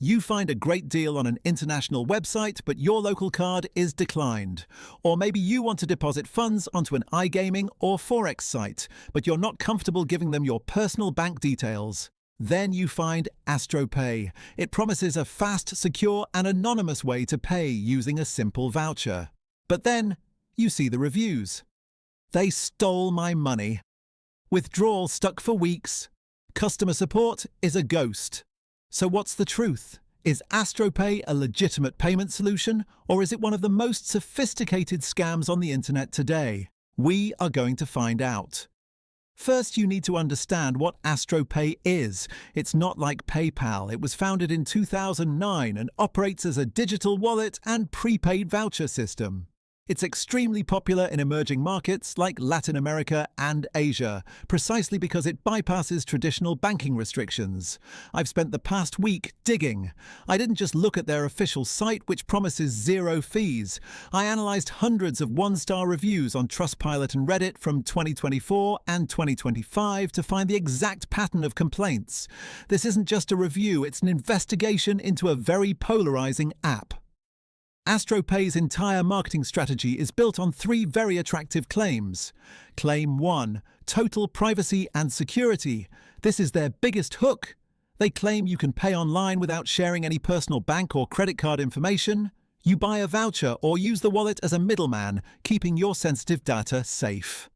You find a great deal on an international website, but your local card is declined. Or maybe you want to deposit funds onto an iGaming or Forex site, but you're not comfortable giving them your personal bank details. Then you find AstroPay. It promises a fast, secure, and anonymous way to pay using a simple voucher. But then you see the reviews. They stole my money. Withdrawal stuck for weeks. Customer support is a ghost. So what's the truth? Is AstroPay a legitimate payment solution, or is it one of the most sophisticated scams on the internet today? We are going to find out. First, you need to understand what AstroPay is. It's not like PayPal. It was founded in 2009 and operates as a digital wallet and prepaid voucher system. It's extremely popular in emerging markets like Latin America and Asia, precisely because it bypasses traditional banking restrictions. I've spent the past week digging. I didn't just look at their official site, which promises zero fees. I analysed hundreds of one-star reviews on Trustpilot and Reddit from 2024 and 2025 to find the exact pattern of complaints. This isn't just a review, it's an investigation into a very polarising app. AstroPay's entire marketing strategy is built on three very attractive claims. Claim 1, total privacy and security. This is their biggest hook. They claim you can pay online without sharing any personal bank or credit card information. You buy a voucher or use the wallet as a middleman, keeping your sensitive data safe.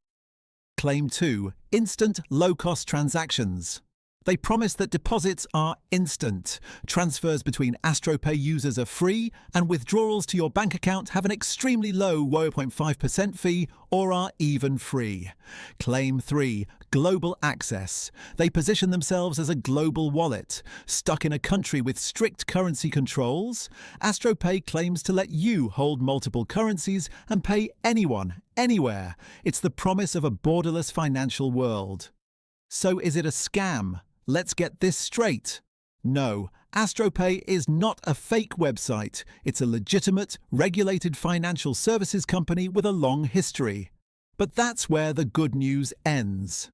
Claim 2, instant low-cost transactions. They promise that deposits are instant. Transfers between AstroPay users are free, and withdrawals to your bank account have an extremely low 0.5% fee or are even free. Claim 3, global access. They position themselves as a global wallet. Stuck in a country with strict currency controls, AstroPay claims to let you hold multiple currencies and pay anyone, anywhere. It's the promise of a borderless financial world. So is it a scam? Let's get this straight. No, AstroPay is not a fake website. It's a legitimate, regulated financial services company with a long history. But that's where the good news ends.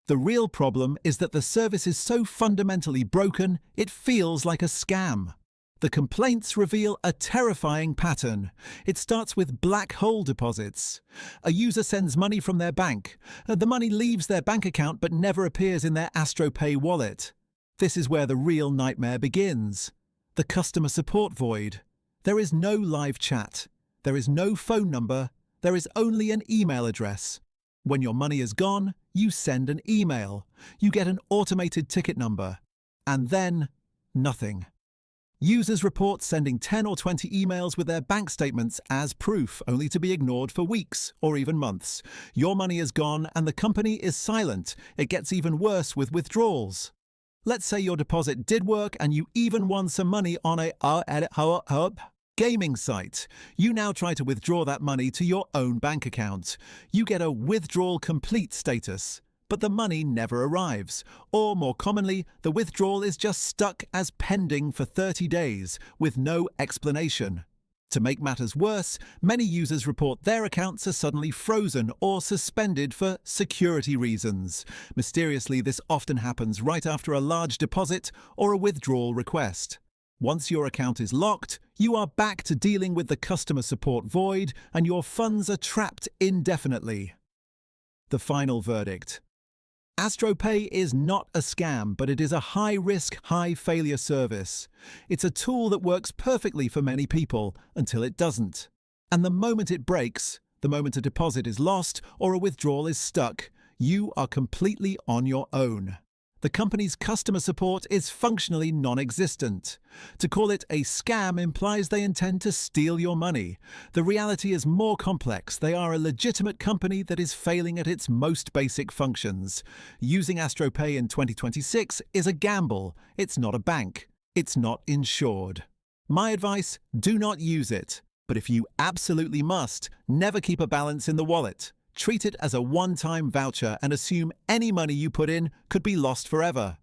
The real problem is that the service is so fundamentally broken, it feels like a scam. The complaints reveal a terrifying pattern. It starts with black hole deposits. A user sends money from their bank. The money leaves their bank account but never appears in their AstroPay wallet. This is where the real nightmare begins. The customer support void. There is no live chat. There is no phone number. There is only an email address. When your money is gone, you send an email. You get an automated ticket number. And then, nothing. Users report sending 10 or 20 emails with their bank statements as proof, only to be ignored for weeks or even months. Your money is gone and the company is silent. It gets even worse with withdrawals. Let's say your deposit did work and you even won some money on a gaming site. You now try to withdraw that money to your own bank account. You get a withdrawal complete status. But the money never arrives. Or more commonly, the withdrawal is just stuck as pending for 30 days, with no explanation. To make matters worse, many users report their accounts are suddenly frozen or suspended for security reasons. Mysteriously, this often happens right after a large deposit or a withdrawal request. Once your account is locked, you are back to dealing with the customer support void and your funds are trapped indefinitely. The final verdict. AstroPay is not a scam, but it is a high-risk, high-failure service. It's a tool that works perfectly for many people until it doesn't. And the moment it breaks, the moment a deposit is lost or a withdrawal is stuck, you are completely on your own. The company's customer support is functionally non-existent. To call it a scam implies they intend to steal your money. The reality is more complex. They are a legitimate company that is failing at its most basic functions. Using AstroPay in 2026 is a gamble. It's not a bank. It's not insured. My advice, do not use it. But if you absolutely must, never keep a balance in the wallet. Treat it as a one-time voucher and assume any money you put in could be lost forever.